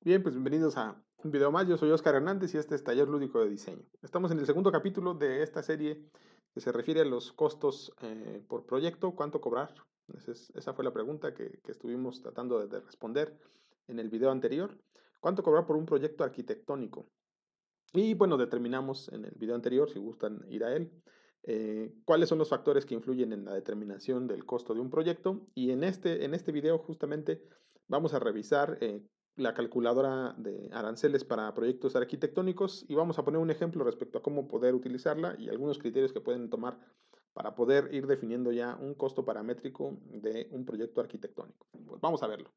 Bien, pues bienvenidos a un video más. Yo soy Oscar Hernández y este es Taller Lúdico de Diseño. Estamos en el segundo capítulo de esta serie que se refiere a los costos por proyecto, cuánto cobrar. Esa fue la pregunta que estuvimos tratando de responder en el video anterior. ¿Cuánto cobrar por un proyecto arquitectónico? Y bueno, determinamos en el video anterior, si gustan ir a él, cuáles son los factores que influyen en la determinación del costo de un proyecto. Y en este video justamente vamos a revisar la calculadora de aranceles para proyectos arquitectónicos y vamos a poner un ejemplo respecto a cómo poder utilizarla y algunos criterios que pueden tomar para poder ir definiendo ya un costo paramétrico de un proyecto arquitectónico. Pues vamos a verlo.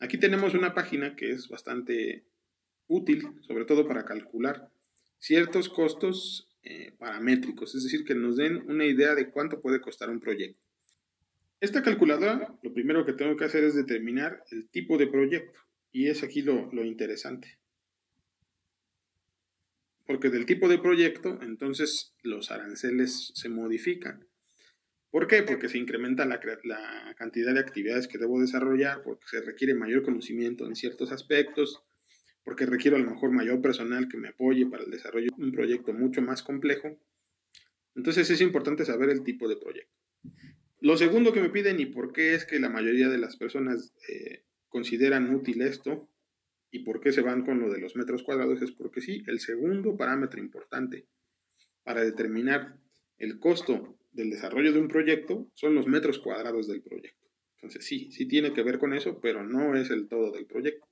Aquí tenemos una página que es bastante útil, sobre todo para calcular ciertos costos paramétricos, es decir, que nos den una idea de cuánto puede costar un proyecto. Esta calculadora, lo primero que tengo que hacer es determinar el tipo de proyecto, y es aquí lo interesante. Porque del tipo de proyecto, entonces los aranceles se modifican. ¿Por qué? Porque se incrementa la cantidad de actividades que debo desarrollar, porque se requiere mayor conocimiento en ciertos aspectos, porque requiero a lo mejor mayor personal que me apoye para el desarrollo de un proyecto mucho más complejo. Entonces es importante saber el tipo de proyecto. Lo segundo que me piden y por qué es que la mayoría de las personas consideran útil esto y por qué se van con lo de los metros cuadrados es porque sí, el segundo parámetro importante para determinar el costo del desarrollo de un proyecto son los metros cuadrados del proyecto. Entonces sí tiene que ver con eso, pero no es el todo del proyecto.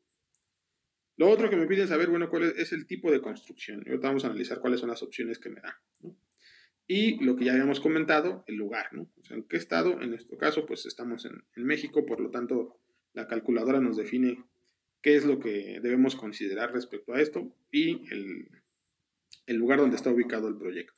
Lo otro que me piden saber, bueno, cuál es el tipo de construcción. Y ahorita vamos a analizar cuáles son las opciones que me dan, ¿no? Y lo que ya habíamos comentado, el lugar, ¿no? O sea, ¿en qué estado? En nuestro caso, pues estamos en México, por lo tanto, la calculadora nos define qué es lo que debemos considerar respecto a esto y el lugar donde está ubicado el proyecto.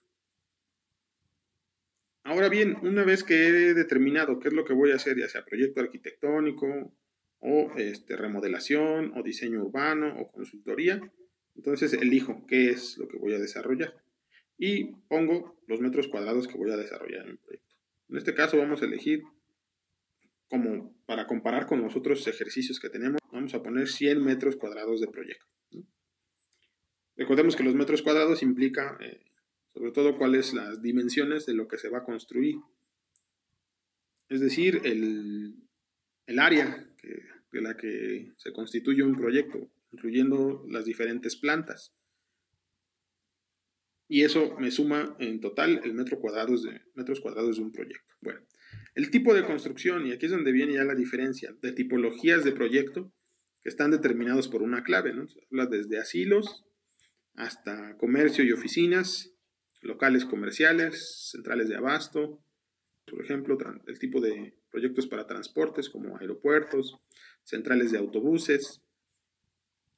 Ahora bien, una vez que he determinado qué es lo que voy a hacer, ya sea proyecto arquitectónico o remodelación o diseño urbano o consultoría, entonces elijo qué es lo que voy a desarrollar y pongo los metros cuadrados que voy a desarrollar en mi proyecto. En este caso vamos a elegir, como para comparar con los otros ejercicios que tenemos, vamos a poner 100 metros cuadrados de proyecto, ¿no? Recordemos que los metros cuadrados implica sobre todo cuáles las dimensiones de lo que se va a construir. Es decir, el área de la que se constituye un proyecto, incluyendo las diferentes plantas. Y eso me suma en total el metros cuadrados de un proyecto. Bueno, el tipo de construcción, y aquí es donde viene ya la diferencia de tipologías de proyecto que están determinados por una clave, ¿no? Se habla desde asilos hasta comercio y oficinas, locales comerciales, centrales de abasto, por ejemplo, el tipo de proyectos para transportes como aeropuertos, centrales de autobuses,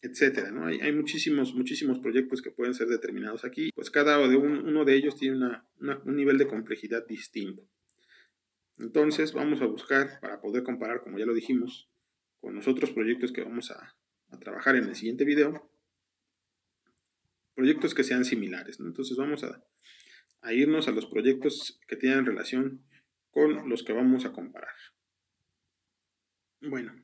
etcétera, ¿no? Hay muchísimos proyectos que pueden ser determinados aquí, pues cada uno de ellos tiene un nivel de complejidad distinto. Entonces vamos a buscar, para poder comparar, como ya lo dijimos, con los otros proyectos que vamos a trabajar en el siguiente video, proyectos que sean similares, ¿no? Entonces vamos a irnos a los proyectos que tienen relación con los que vamos a comparar. Bueno,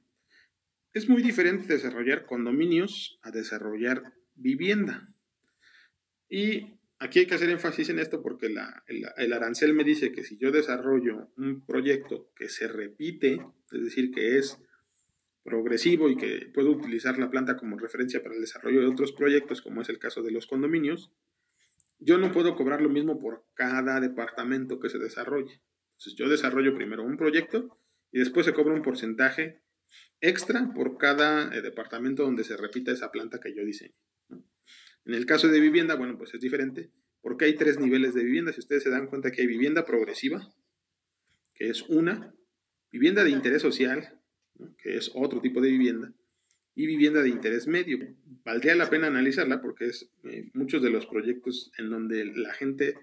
es muy diferente desarrollar condominios a desarrollar vivienda. Y aquí hay que hacer énfasis en esto porque el arancel me dice que si yo desarrollo un proyecto que se repite, es decir, que es progresivo y que puedo utilizar la planta como referencia para el desarrollo de otros proyectos, como es el caso de los condominios, yo no puedo cobrar lo mismo por cada departamento que se desarrolle. Entonces yo desarrollo primero un proyecto y después se cobra un porcentaje extra por cada departamento donde se repita esa planta que yo diseñé, ¿no? En el caso de vivienda, bueno, pues es diferente, porque hay 3 niveles de vivienda. Si ustedes se dan cuenta que hay vivienda progresiva, que es una, vivienda de interés social, ¿no?, que es otro tipo de vivienda, y vivienda de interés medio. Valdría la pena analizarla porque es muchos de los proyectos en donde la gente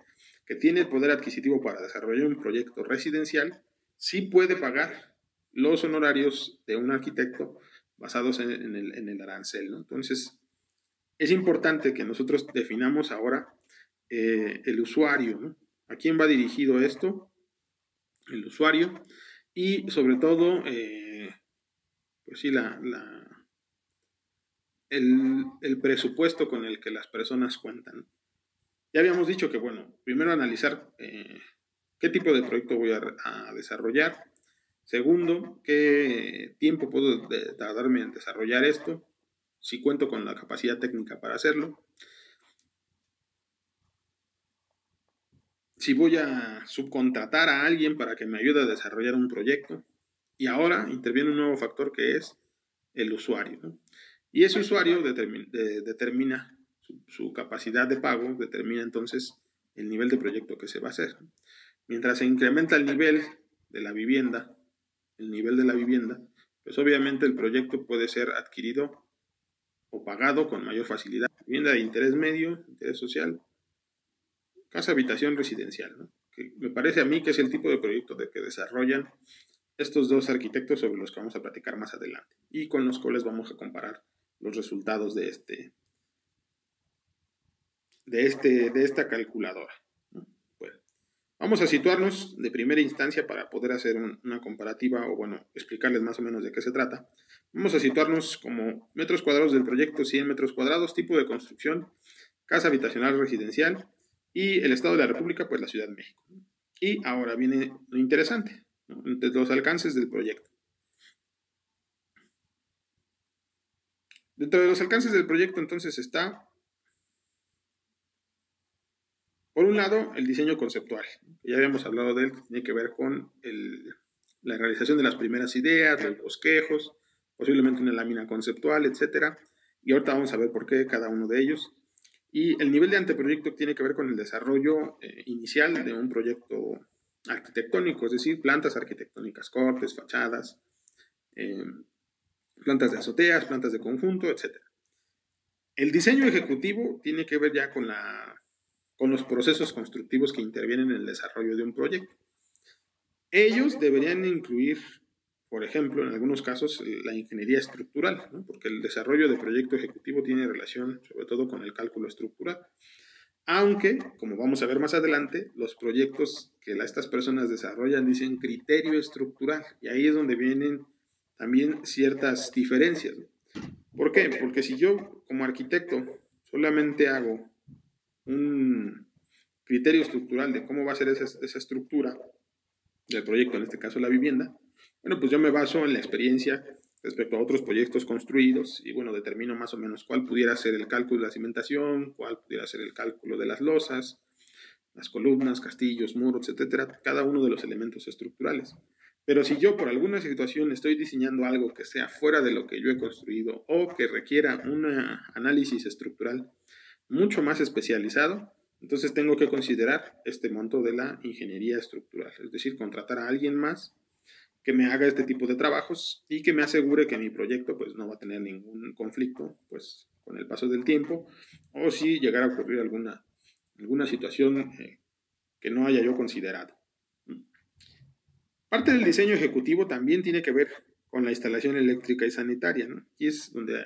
que tiene el poder adquisitivo para desarrollar un proyecto residencial sí puede pagar los honorarios de un arquitecto basados en el arancel, ¿no? Entonces, es importante que nosotros definamos ahora el usuario, ¿no? ¿A quién va dirigido esto? El usuario. Y sobre todo, pues sí, el presupuesto con el que las personas cuentan. Ya habíamos dicho que, bueno, primero analizar qué tipo de proyecto voy a desarrollar. Segundo, qué tiempo puedo tardarme en desarrollar esto, si cuento con la capacidad técnica para hacerlo. Si voy a subcontratar a alguien para que me ayude a desarrollar un proyecto. Y ahora interviene un nuevo factor que es el usuario, ¿no? Y ese usuario determina su capacidad de pago, determina entonces el nivel de proyecto que se va a hacer. Mientras se incrementa el nivel de la vivienda, pues obviamente el proyecto puede ser adquirido o pagado con mayor facilidad. Vivienda de interés medio, interés social, casa habitación residencial, ¿no?, que me parece a mí que es el tipo de proyecto que desarrollan estos dos arquitectos sobre los que vamos a platicar más adelante y con los cuales vamos a comparar los resultados de esta calculadora, ¿no? Bueno, vamos a situarnos de primera instancia para poder hacer una comparativa o, bueno, explicarles más o menos de qué se trata. Vamos a situarnos como metros cuadrados del proyecto, 100 metros cuadrados, tipo de construcción, casa habitacional residencial, y el Estado de la República, pues la Ciudad de México. Y ahora viene lo interesante, ¿no?, entre los alcances del proyecto. Dentro de los alcances del proyecto, entonces, está, por un lado, el diseño conceptual. Ya habíamos hablado de él, que tiene que ver con la realización de las primeras ideas, los bosquejos, posiblemente una lámina conceptual, etc. Y ahorita vamos a ver por qué cada uno de ellos. Y el nivel de anteproyecto tiene que ver con el desarrollo inicial de un proyecto arquitectónico, es decir, plantas arquitectónicas, cortes, fachadas, plantas de azoteas, plantas de conjunto, etc. El diseño ejecutivo tiene que ver ya con los procesos constructivos que intervienen en el desarrollo de un proyecto. Ellos deberían incluir, por ejemplo, en algunos casos, la ingeniería estructural, ¿no?, porque el desarrollo de proyecto ejecutivo tiene relación sobre todo con el cálculo estructural. Aunque, como vamos a ver más adelante, los proyectos que estas personas desarrollan dicen criterio estructural, y ahí es donde vienen también ciertas diferencias, ¿no? ¿Por qué? Porque si yo, como arquitecto, solamente hago un criterio estructural de cómo va a ser esa estructura del proyecto, en este caso la vivienda, bueno, pues yo me baso en la experiencia respecto a otros proyectos construidos y, bueno, determino más o menos cuál pudiera ser el cálculo de la cimentación, cuál pudiera ser el cálculo de las losas, las columnas, castillos, muros, etcétera, cada uno de los elementos estructurales. Pero si yo por alguna situación estoy diseñando algo que sea fuera de lo que yo he construido o que requiera un análisis estructural mucho más especializado, entonces tengo que considerar este monto de la ingeniería estructural, es decir, contratar a alguien más que me haga este tipo de trabajos y que me asegure que mi proyecto pues no va a tener ningún conflicto pues con el paso del tiempo, o si llegara a ocurrir alguna situación que no haya yo considerado. Parte del diseño ejecutivo también tiene que ver con la instalación eléctrica y sanitaria, ¿no? Y es donde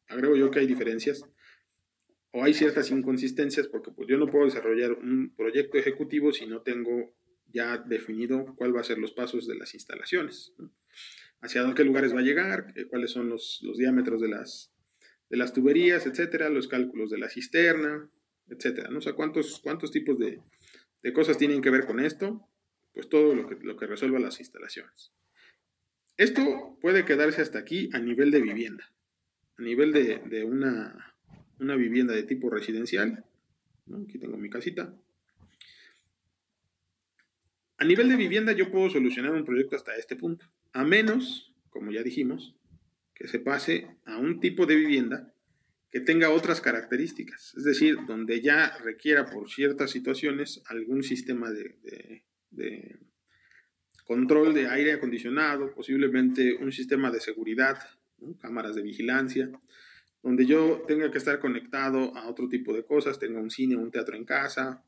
agrego yo que hay diferencias o hay ciertas inconsistencias, porque pues yo no puedo desarrollar un proyecto ejecutivo si no tengo ya definido cuál va a ser los pasos de las instalaciones, ¿no?, hacia qué lugares va a llegar, cuáles son los diámetros de las tuberías, etcétera, los cálculos de la cisterna, etcétera, ¿no? O sea, cuántos tipos de cosas tienen que ver con esto, pues todo lo que resuelva las instalaciones. Esto puede quedarse hasta aquí a nivel de vivienda, a nivel de una vivienda de tipo residencial, ¿no? Aquí tengo mi casita. A nivel de vivienda yo puedo solucionar un proyecto hasta este punto, a menos como ya dijimos, que se pase a un tipo de vivienda que tenga otras características, es decir, donde ya requiera por ciertas situaciones algún sistema de control de aire acondicionado, posiblemente un sistema de seguridad, ¿no? Cámaras de vigilancia, donde yo tenga que estar conectado a otro tipo de cosas, tenga un cine, un teatro en casa,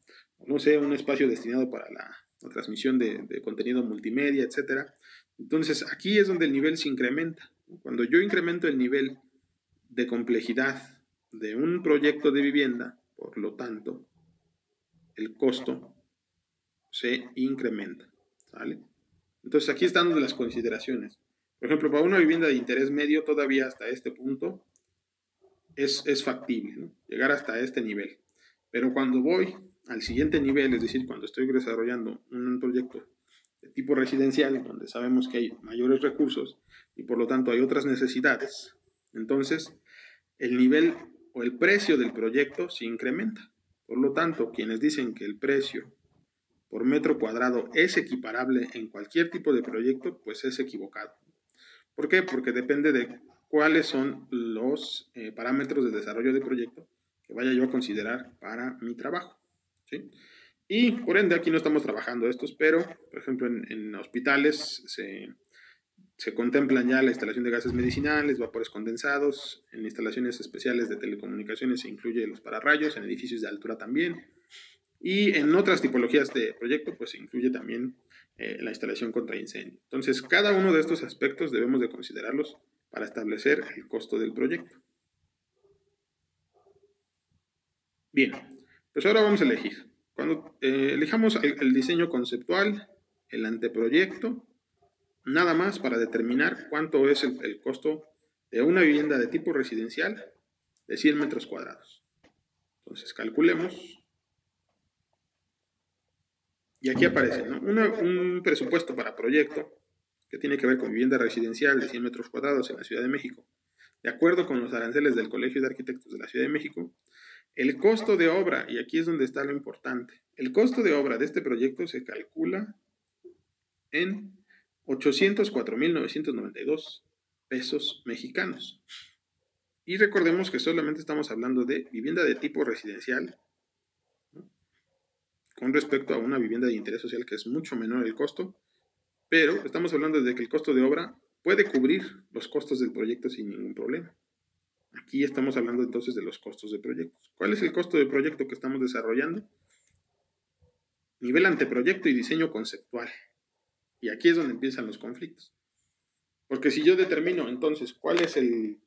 no sé, un espacio destinado para la transmisión de contenido multimedia, etcétera. Entonces, aquí es donde el nivel se incrementa. Cuando yo incremento el nivel de complejidad de un proyecto de vivienda, por lo tanto, el costo se incrementa, ¿sale? Entonces, aquí están las consideraciones. Por ejemplo, para una vivienda de interés medio, todavía hasta este punto, es factible, ¿no? Llegar hasta este nivel. Pero cuando voy al siguiente nivel, es decir, cuando estoy desarrollando un proyecto de tipo residencial, donde sabemos que hay mayores recursos y por lo tanto hay otras necesidades, entonces el nivel o el precio del proyecto se incrementa. Por lo tanto, quienes dicen que el precio por metro cuadrado es equiparable en cualquier tipo de proyecto, pues es equivocado. ¿Por qué? Porque depende de cuáles son los parámetros de desarrollo de proyecto que vaya yo a considerar para mi trabajo, ¿sí? Y por ende aquí no estamos trabajando estos, pero por ejemplo en hospitales se contemplan ya la instalación de gases medicinales, vapores condensados, en instalaciones especiales de telecomunicaciones se incluye los pararrayos, en edificios de altura también, y en otras tipologías de proyecto pues se incluye también la instalación contra incendio. Entonces, cada uno de estos aspectos debemos de considerarlos para establecer el costo del proyecto. Bien, pues ahora vamos a elegir. Cuando elijamos el diseño conceptual, el anteproyecto, nada más para determinar cuánto es el costo de una vivienda de tipo residencial de 100 metros cuadrados. Entonces, calculemos. Y aquí aparece, ¿no? Un presupuesto para proyecto que tiene que ver con vivienda residencial de 100 metros cuadrados en la Ciudad de México. De acuerdo con los aranceles del Colegio de Arquitectos de la Ciudad de México, el costo de obra, y aquí es donde está lo importante, el costo de obra de este proyecto se calcula en 804,992 pesos mexicanos. Y recordemos que solamente estamos hablando de vivienda de tipo residencial, ¿no? Con respecto a una vivienda de interés social que es mucho menor el costo, pero estamos hablando de que el costo de obra puede cubrir los costos del proyecto sin ningún problema. Aquí estamos hablando entonces de los costos de proyectos. ¿Cuál es el costo de proyecto que estamos desarrollando? Nivel anteproyecto y diseño conceptual. Y aquí es donde empiezan los conflictos. Porque si yo determino entonces cuál es el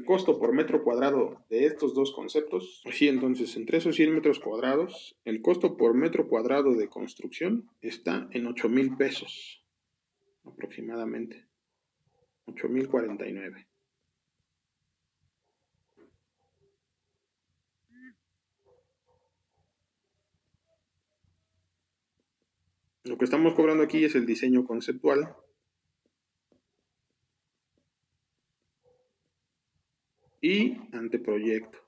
costo por metro cuadrado de estos dos conceptos, pues sí, entonces entre esos 100 metros cuadrados, el costo por metro cuadrado de construcción está en 8,000 pesos aproximadamente. 8,049. Lo que estamos cobrando aquí es el diseño conceptual y anteproyecto.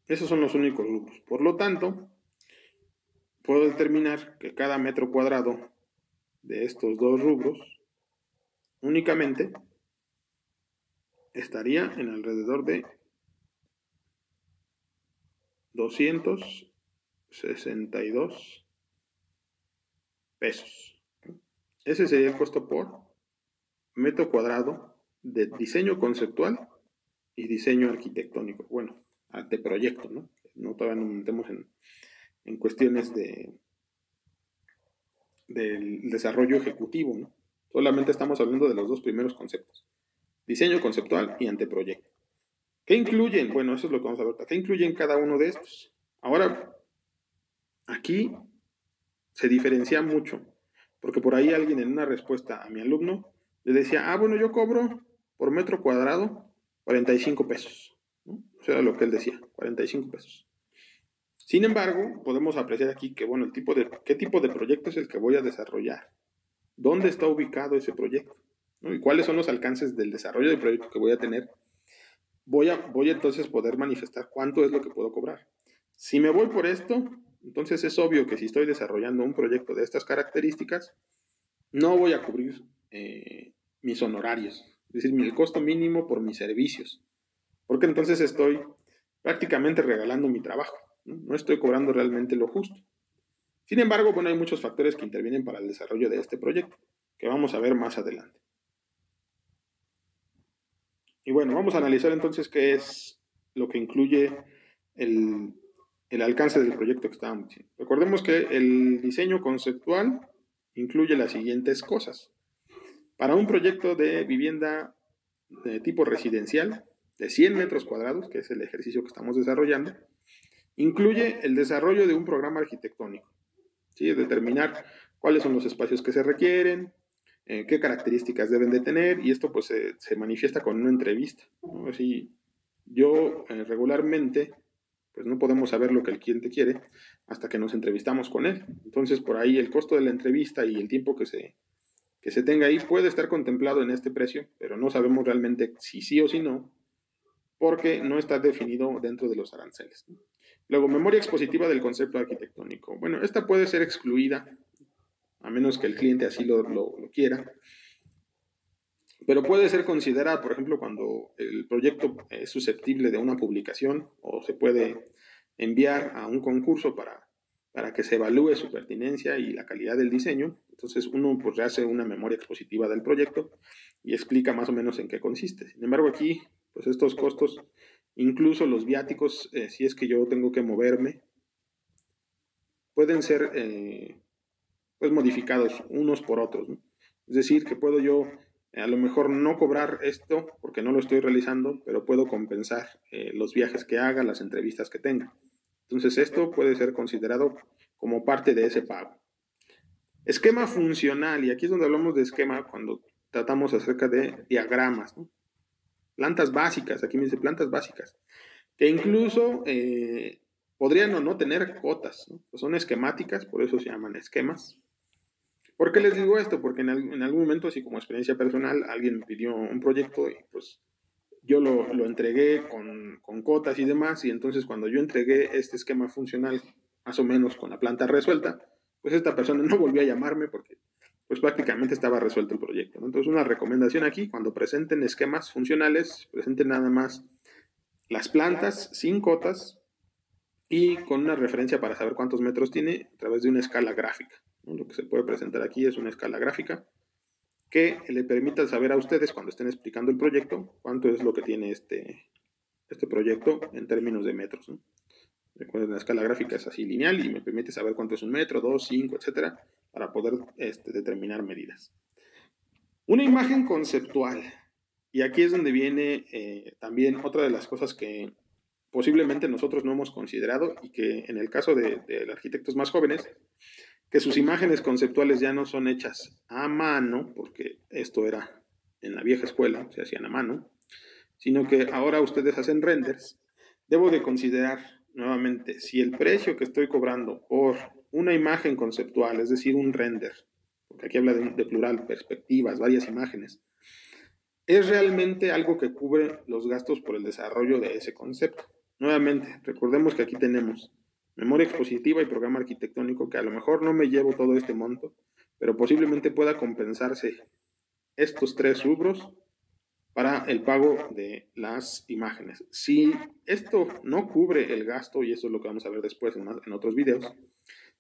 Esos son los únicos grupos. Por lo tanto, puedo determinar que cada metro cuadrado de estos dos rubros únicamente estaría en alrededor de 262 pesos. Ese sería el costo por metro cuadrado de diseño conceptual y diseño arquitectónico. Bueno, anteproyecto, ¿no? Todavía no metemos en cuestiones del desarrollo ejecutivo, ¿no? Solamente estamos hablando de los dos primeros conceptos. Diseño conceptual y anteproyecto. ¿Qué incluyen? Bueno, eso es lo que vamos a ver. ¿Qué incluyen cada uno de estos? Ahora, aquí se diferencia mucho, porque por ahí alguien en una respuesta a mi alumno le decía, bueno, yo cobro por metro cuadrado 45 pesos, ¿no? Eso era lo que él decía, 45 pesos. Sin embargo, podemos apreciar aquí que, bueno, qué tipo de proyecto es el que voy a desarrollar, dónde está ubicado ese proyecto, ¿no? Y cuáles son los alcances del desarrollo del proyecto que voy a tener. Voy a entonces poder manifestar cuánto es lo que puedo cobrar. Si me voy por esto, Entonces es obvio que si estoy desarrollando un proyecto de estas características, no voy a cubrir mis honorarios, es decir, el costo mínimo por mis servicios, porque entonces estoy prácticamente regalando mi trabajo, ¿no? No estoy cobrando realmente lo justo. Sin embargo, bueno, hay muchos factores que intervienen para el desarrollo de este proyecto, que vamos a ver más adelante. Y bueno, vamos a analizar entonces qué es lo que incluye el, el alcance del proyecto que estábamos diciendo. Recordemos que el diseño conceptual incluye las siguientes cosas. Para un proyecto de vivienda de tipo residencial de 100 metros cuadrados, que es el ejercicio que estamos desarrollando, incluye el desarrollo de un programa arquitectónico, ¿sí? Determinar cuáles son los espacios que se requieren, qué características deben de tener, y esto pues se manifiesta con una entrevista, ¿no? Así, yo regularmente pues no podemos saber lo que el cliente quiere hasta que nos entrevistamos con él. Entonces por ahí el costo de la entrevista y el tiempo que se tenga ahí puede estar contemplado en este precio, pero no sabemos realmente si sí o si no, porque no está definido dentro de los aranceles. Luego, memoria expositiva del concepto arquitectónico. Bueno, esta puede ser excluida, a menos que el cliente así lo quiera, pero puede ser considerada, por ejemplo, cuando el proyecto es susceptible de una publicación o se puede enviar a un concurso para que se evalúe su pertinencia y la calidad del diseño. Entonces uno pues hace una memoria expositiva del proyecto y explica más o menos en qué consiste. Sin embargo, aquí pues estos costos, incluso los viáticos, si es que yo tengo que moverme, pueden ser pues modificados unos por otros, ¿no? Es decir, que puedo yo a lo mejor no cobrar esto porque no lo estoy realizando, pero puedo compensar los viajes que haga, las entrevistas que tenga. Entonces esto puede ser considerado como parte de ese pago. Esquema funcional, y aquí es donde hablamos de esquema cuando tratamos acerca de diagramas, ¿no? Plantas básicas, aquí me dice plantas básicas, que incluso podrían o no tener cotas, ¿no? Pues son esquemáticas, por eso se llaman esquemas. ¿Por qué les digo esto? Porque en algún momento, así como experiencia personal, alguien me pidió un proyecto y pues yo lo entregué con cotas y demás, y entonces cuando yo entregué este esquema funcional, más o menos con la planta resuelta, pues esta persona no volvió a llamarme porque pues prácticamente estaba resuelto el proyecto, ¿no? Entonces una recomendación aquí, cuando presenten esquemas funcionales, presenten nada más las plantas sin cotas y con una referencia para saber cuántos metros tiene a través de una escala gráfica, ¿no? Lo que se puede presentar aquí es una escala gráfica que le permita saber a ustedes cuando estén explicando el proyecto cuánto es lo que tiene este proyecto en términos de metros, ¿no? Recuerden, la escala gráfica es así lineal y me permite saber cuánto es un metro, dos, cinco, etcétera, para poder determinar medidas. Una imagen conceptual. Y aquí es donde viene también otra de las cosas que posiblemente nosotros no hemos considerado y que en el caso de arquitectos más jóvenes, que sus imágenes conceptuales ya no son hechas a mano, porque esto era en la vieja escuela, se hacían a mano, sino que ahora ustedes hacen renders. Debo de considerar nuevamente si el precio que estoy cobrando por una imagen conceptual, es decir, un render, porque aquí habla de plural, perspectivas, varias imágenes, es realmente algo que cubre los gastos por el desarrollo de ese concepto. Nuevamente, recordemos que aquí tenemos memoria expositiva y programa arquitectónico, que a lo mejor no me llevo todo este monto, pero posiblemente pueda compensarse estos tres rubros para el pago de las imágenes. Si esto no cubre el gasto, y eso es lo que vamos a ver después en otros videos,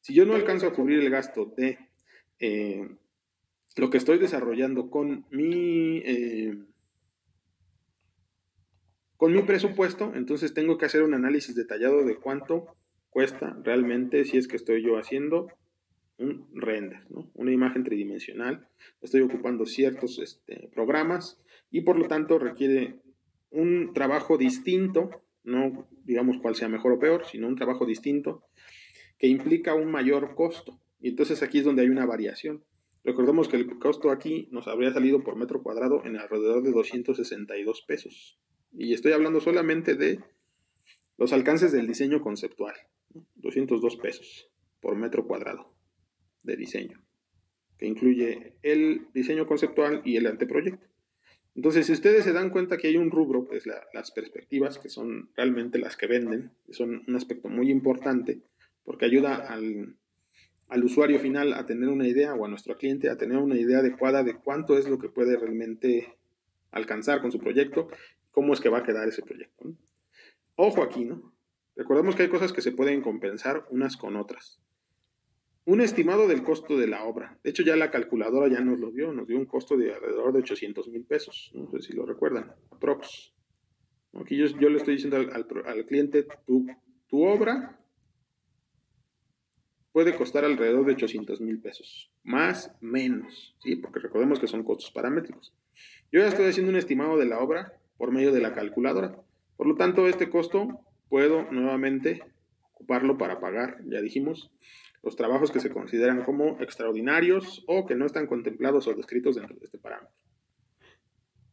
si yo no alcanzo a cubrir el gasto de lo que estoy desarrollando con mi presupuesto, entonces tengo que hacer un análisis detallado de cuánto cuesta realmente si es que estoy yo haciendo un render, ¿no? Una imagen tridimensional. Estoy ocupando ciertos programas y por lo tanto requiere un trabajo distinto, no digamos cuál sea mejor o peor, sino un trabajo distinto que implica un mayor costo. Y entonces aquí es donde hay una variación. Recordemos que el costo aquí nos habría salido por metro cuadrado en alrededor de 262 pesos. Y estoy hablando solamente de los alcances del diseño conceptual, ¿no? 202 pesos por metro cuadrado de diseño, que incluye el diseño conceptual y el anteproyecto. Entonces, si ustedes se dan cuenta que hay un rubro, que es las perspectivas, que son realmente las que venden, que son un aspecto muy importante, porque ayuda al usuario final a tener una idea, o a nuestro cliente a tener una idea adecuada de cuánto es lo que puede realmente alcanzar con su proyecto, cómo es que va a quedar ese proyecto, ¿no? Ojo aquí, ¿no? Recordemos que hay cosas que se pueden compensar unas con otras. Un estimado del costo de la obra. De hecho, ya la calculadora ya nos dio un costo de alrededor de 800,000 pesos. No sé si lo recuerdan, aprox. Aquí yo le estoy diciendo al cliente, tu obra puede costar alrededor de 800,000 pesos. Más, menos, ¿sí? Porque recordemos que son costos paramétricos. Yo ya estoy haciendo un estimado de la obra por medio de la calculadora. Por lo tanto, este costo puedo nuevamente ocuparlo para pagar, ya dijimos, los trabajos que se consideran como extraordinarios o que no están contemplados o descritos dentro de este parámetro.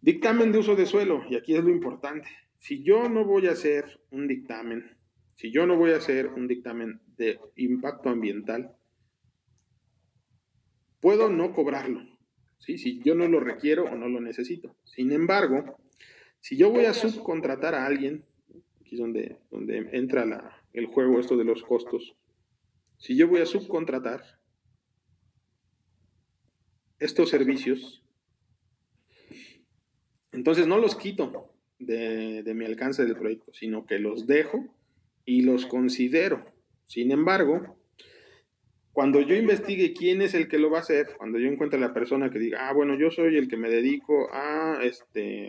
Dictamen de uso de suelo, y aquí es lo importante. Si yo no voy a hacer un dictamen, de impacto ambiental, puedo no cobrarlo, ¿sí? Si yo no lo requiero o no lo necesito. Sin embargo, si yo voy a subcontratar a alguien, aquí es donde entra el juego esto de los costos, si yo voy a subcontratar estos servicios, entonces no los quito de mi alcance del proyecto, sino que los dejo y los considero. Sin embargo, cuando yo investigue quién es el que lo va a hacer, cuando yo encuentre a la persona que diga, bueno, yo soy el que me dedico a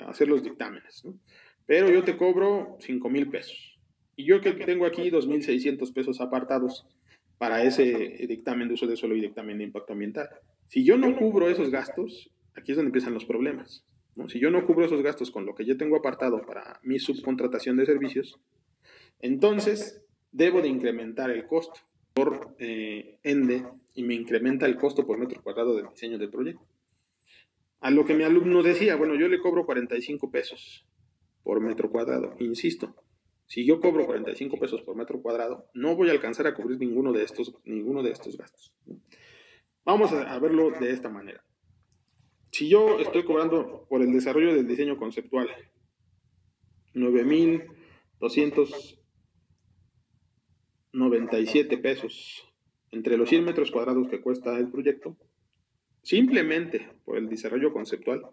hacer los dictámenes, ¿no? Pero yo te cobro 5,000 pesos. Y yo que tengo aquí 2,600 pesos apartados para ese dictamen de uso de suelo y dictamen de impacto ambiental. Si yo no cubro esos gastos, aquí es donde empiezan los problemas, ¿no? Si yo no cubro esos gastos con lo que yo tengo apartado para mi subcontratación de servicios, entonces debo de incrementar el costo por ende, y me incrementa el costo por metro cuadrado del diseño del proyecto. A lo que mi alumno decía, bueno, yo le cobro 45 pesos por metro cuadrado. Insisto, si yo cobro 45 pesos por metro cuadrado, no voy a alcanzar a cubrir ninguno de estos gastos. Vamos a verlo de esta manera. Si yo estoy cobrando por el desarrollo del diseño conceptual 9,297 pesos entre los 100 metros cuadrados que cuesta el proyecto, simplemente por el desarrollo conceptual,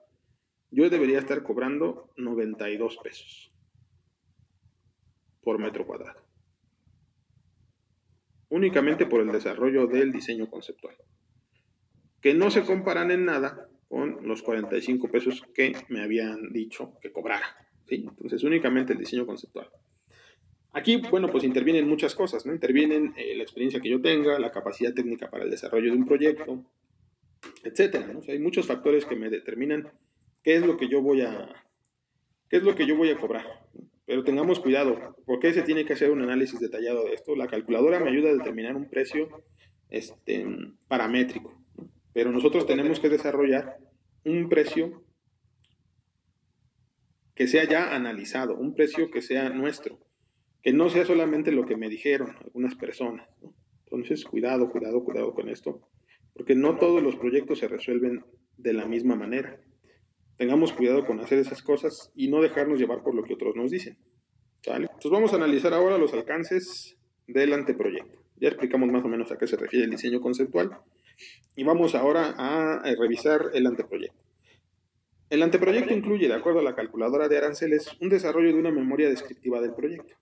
yo debería estar cobrando 92 pesos por metro cuadrado. Únicamente por el desarrollo del diseño conceptual, que no se comparan en nada con los 45 pesos que me habían dicho que cobrara, ¿sí? Entonces, únicamente el diseño conceptual. Aquí, bueno, pues intervienen muchas cosas, ¿no? Intervienen la experiencia que yo tenga, la capacidad técnica para el desarrollo de un proyecto, etcétera, ¿no? O sea, hay muchos factores que me determinan qué es lo que yo voy a cobrar. Pero tengamos cuidado, porque se tiene que hacer un análisis detallado de esto. La calculadora me ayuda a determinar un precio paramétrico, ¿no? Pero nosotros tenemos que desarrollar un precio que sea ya analizado, un precio que sea nuestro, que no sea solamente lo que me dijeron algunas personas, ¿no? Entonces, cuidado con esto, porque no todos los proyectos se resuelven de la misma manera. Tengamos cuidado con hacer esas cosas y no dejarnos llevar por lo que otros nos dicen, ¿sale? Entonces vamos a analizar ahora los alcances del anteproyecto. Ya explicamos más o menos a qué se refiere el diseño conceptual y vamos ahora a revisar el anteproyecto. El anteproyecto incluye, de acuerdo a la calculadora de aranceles, un desarrollo de una memoria descriptiva del proyecto.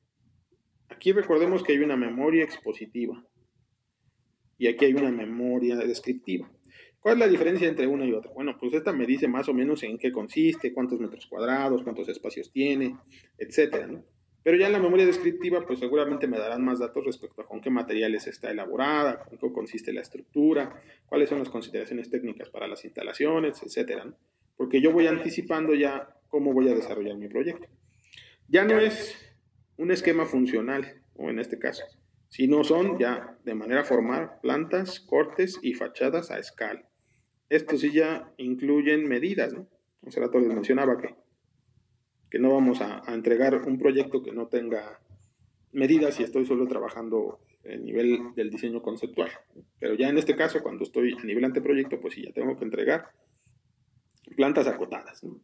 Aquí recordemos que hay una memoria expositiva y aquí hay una memoria descriptiva. ¿Cuál es la diferencia entre una y otra? Bueno, pues esta me dice más o menos en qué consiste, cuántos metros cuadrados, cuántos espacios tiene, etcétera, ¿no? Pero ya en la memoria descriptiva, pues seguramente me darán más datos respecto a con qué materiales está elaborada, con qué consiste la estructura, cuáles son las consideraciones técnicas para las instalaciones, etcétera, ¿no? Porque yo voy anticipando ya cómo voy a desarrollar mi proyecto. Ya no es un esquema funcional, o en este caso, sino son ya de manera formal plantas, cortes y fachadas a escala. Estos sí ya incluyen medidas, ¿no? Hace rato les mencionaba que no vamos a entregar un proyecto que no tenga medidas y estoy solo trabajando el nivel del diseño conceptual. Pero ya en este caso, cuando estoy a nivel anteproyecto, pues sí, ya tengo que entregar plantas acotadas, ¿no?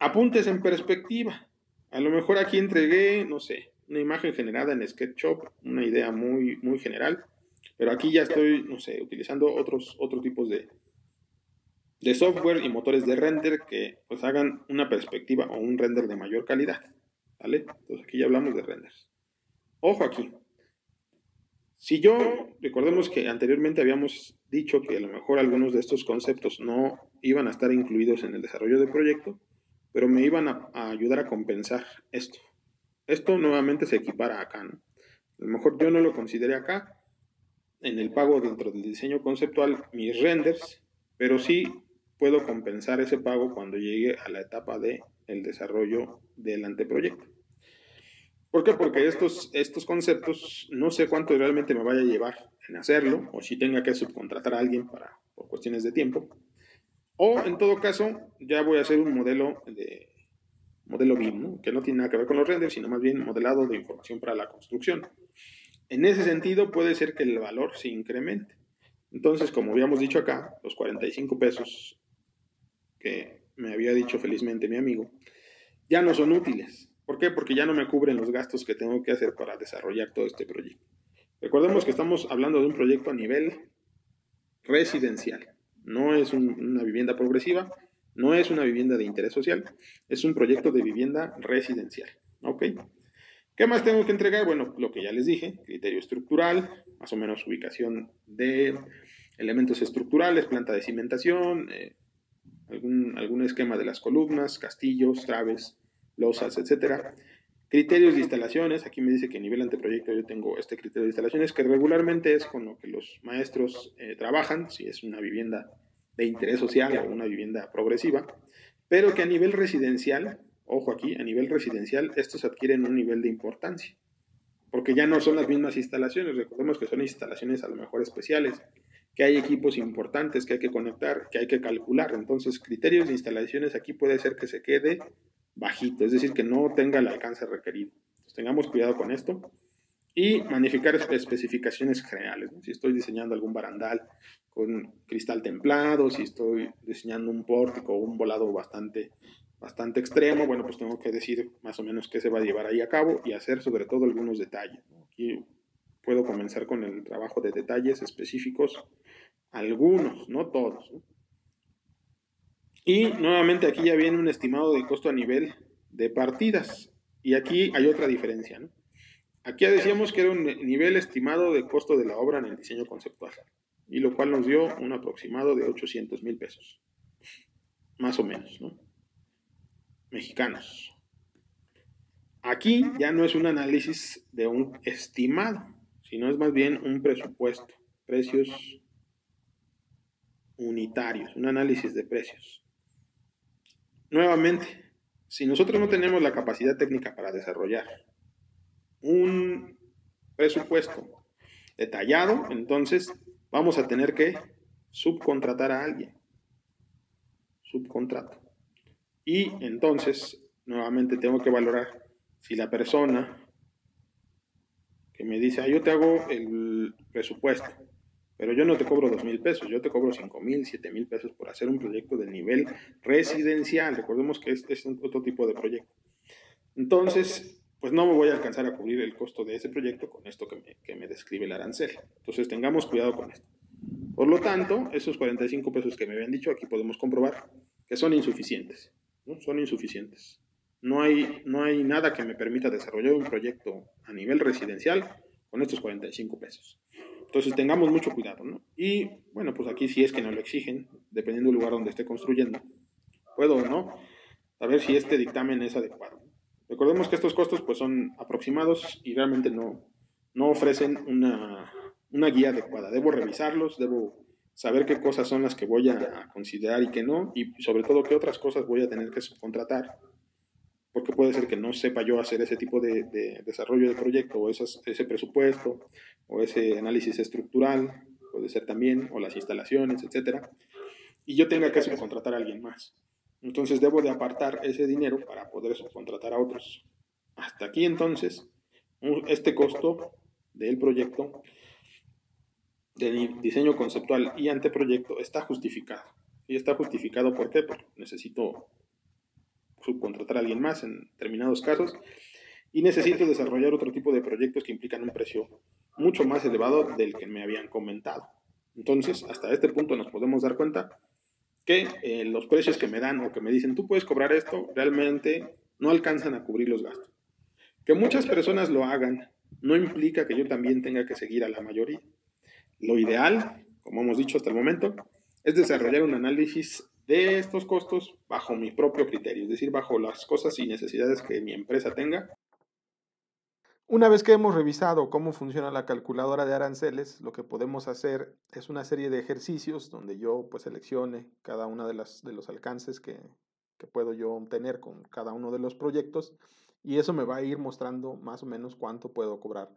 Apuntes en perspectiva. A lo mejor aquí entregué, no sé, una imagen generada en SketchUp, una idea muy, muy general, pero aquí ya estoy, no sé, utilizando otros tipos de software y motores de render que pues hagan una perspectiva o un render de mayor calidad, ¿vale? Entonces aquí ya hablamos de renders. Ojo aquí. Si yo, recordemos que anteriormente habíamos dicho que a lo mejor algunos de estos conceptos no iban a estar incluidos en el desarrollo del proyecto, pero me iban a ayudar a compensar esto. Esto nuevamente se equipara acá, ¿no? A lo mejor yo no lo consideré acá, en el pago dentro del diseño conceptual, mis renders, pero sí puedo compensar ese pago cuando llegue a la etapa de el desarrollo del anteproyecto. ¿Por qué? Porque estos conceptos no sé cuánto realmente me vaya a llevar en hacerlo, o si tenga que subcontratar a alguien por cuestiones de tiempo. O en todo caso, ya voy a hacer un modelo BIM, ¿no? Que no tiene nada que ver con los renders, sino más bien modelado de información para la construcción. En ese sentido, puede ser que el valor se incremente. Entonces, como habíamos dicho acá, los 45 pesos que me había dicho felizmente mi amigo, ya no son útiles. ¿Por qué? Porque ya no me cubren los gastos que tengo que hacer para desarrollar todo este proyecto. Recordemos que estamos hablando de un proyecto a nivel residencial. No es una vivienda progresiva, no es una vivienda de interés social, es un proyecto de vivienda residencial. ¿Ok? ¿Qué más tengo que entregar? Bueno, lo que ya les dije, criterio estructural, más o menos ubicación de elementos estructurales, planta de cimentación, algún esquema de las columnas, castillos, traves, losas, etcétera. Criterios de instalaciones, aquí me dice que a nivel anteproyecto yo tengo este criterio de instalaciones que regularmente es con lo que los maestros trabajan, si es una vivienda de interés social o una vivienda progresiva, pero que a nivel residencial, ojo aquí, a nivel residencial estos adquieren un nivel de importancia, porque ya no son las mismas instalaciones, recordemos que son instalaciones a lo mejor especiales, que hay equipos importantes que hay que conectar, que hay que calcular, entonces criterios de instalaciones aquí puede ser que se quede bajito, es decir, que no tenga el alcance requerido. Entonces, tengamos cuidado con esto y magnificar especificaciones generales, ¿no? Si estoy diseñando algún barandal con cristal templado, si estoy diseñando un pórtico o un volado bastante extremo, bueno, pues tengo que decir más o menos qué se va a llevar ahí a cabo y hacer sobre todo algunos detalles, ¿no? Aquí puedo comenzar con el trabajo de detalles específicos, algunos, no todos, ¿no? Y nuevamente aquí ya viene un estimado de costo a nivel de partidas. Y aquí hay otra diferencia, ¿no? Aquí ya decíamos que era un nivel estimado de costo de la obra en el diseño conceptual, y lo cual nos dio un aproximado de 800,000 pesos, más o menos, ¿no? Mexicanos. Aquí ya no es un análisis de un estimado, sino es más bien un presupuesto, precios unitarios, un análisis de precios. Nuevamente, si nosotros no tenemos la capacidad técnica para desarrollar un presupuesto detallado, entonces vamos a tener que subcontratar a alguien. Subcontrato. Y entonces, nuevamente tengo que valorar si la persona que me dice, yo te hago el presupuesto, pero yo no te cobro 2,000 pesos, yo te cobro 5,000, 7,000 pesos por hacer un proyecto de nivel residencial. Recordemos que es otro tipo de proyecto. Entonces, pues no me voy a alcanzar a cubrir el costo de ese proyecto con esto que me describe el arancel. Entonces, tengamos cuidado con esto. Por lo tanto, esos 45 pesos que me habían dicho, aquí podemos comprobar que son insuficientes, ¿no? Son insuficientes. No hay nada que me permita desarrollar un proyecto a nivel residencial con estos 45 pesos. Entonces tengamos mucho cuidado, ¿no? Y bueno, pues aquí si es que no lo exigen, dependiendo del lugar donde esté construyendo, puedo o no saber si este dictamen es adecuado. Recordemos que estos costos pues son aproximados y realmente no ofrecen una guía adecuada. Debo revisarlos, debo saber qué cosas son las que voy a considerar y qué no, y sobre todo qué otras cosas voy a tener que subcontratar, porque puede ser que no sepa yo hacer ese tipo de desarrollo de proyecto, o ese presupuesto, o ese análisis estructural, puede ser también, o las instalaciones, etcétera, y yo tenga que subcontratar a alguien más. Entonces debo de apartar ese dinero para poder subcontratar a otros. Hasta aquí entonces, este costo del proyecto de diseño conceptual y anteproyecto está justificado. Y está justificado, ¿por qué? Porque necesito subcontratar a alguien más en determinados casos. y necesito desarrollar otro tipo de proyectos que implican un precio mucho más elevado del que me habían comentado. Entonces, hasta este punto nos podemos dar cuenta que los precios que me dan o que me dicen, tú puedes cobrar esto, realmente no alcanzan a cubrir los gastos. Que muchas personas lo hagan no implica que yo también tenga que seguir a la mayoría. Lo ideal, como hemos dicho hasta el momento, es desarrollar un análisis de estos costos bajo mi propio criterio, es decir, bajo las cosas y necesidades que mi empresa tenga. Una vez que hemos revisado cómo funciona la calculadora de aranceles, lo que podemos hacer es una serie de ejercicios donde yo pues seleccione cada una de los alcances que puedo yo obtener con cada uno de los proyectos, y eso me va a ir mostrando más o menos cuánto puedo cobrar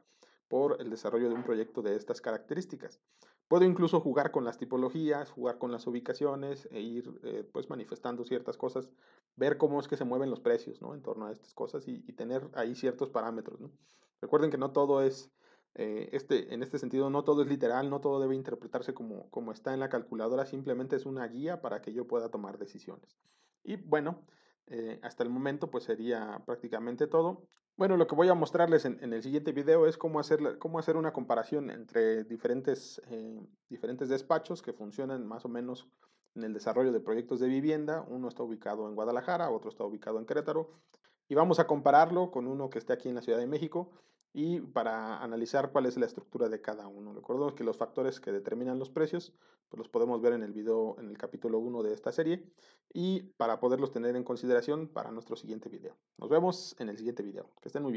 por el desarrollo de un proyecto de estas características. Puedo incluso jugar con las tipologías, jugar con las ubicaciones e ir pues manifestando ciertas cosas, ver cómo es que se mueven los precios, ¿no? En torno a estas cosas y tener ahí ciertos parámetros, ¿no? Recuerden que no todo es, en este sentido, no todo es literal, no todo debe interpretarse como está en la calculadora, simplemente es una guía para que yo pueda tomar decisiones. Y bueno, hasta el momento pues sería prácticamente todo. Bueno, lo que voy a mostrarles en el siguiente video es cómo hacer una comparación entre diferentes despachos que funcionan más o menos en el desarrollo de proyectos de vivienda. Uno está ubicado en Guadalajara, otro está ubicado en Querétaro, y vamos a compararlo con uno que esté aquí en la Ciudad de México y para analizar cuál es la estructura de cada uno. Recordemos que los factores que determinan los precios pues los podemos ver en el video, en el capítulo 1 de esta serie, y para poderlos tener en consideración para nuestro siguiente video. Nos vemos en el siguiente video. Que estén muy bien.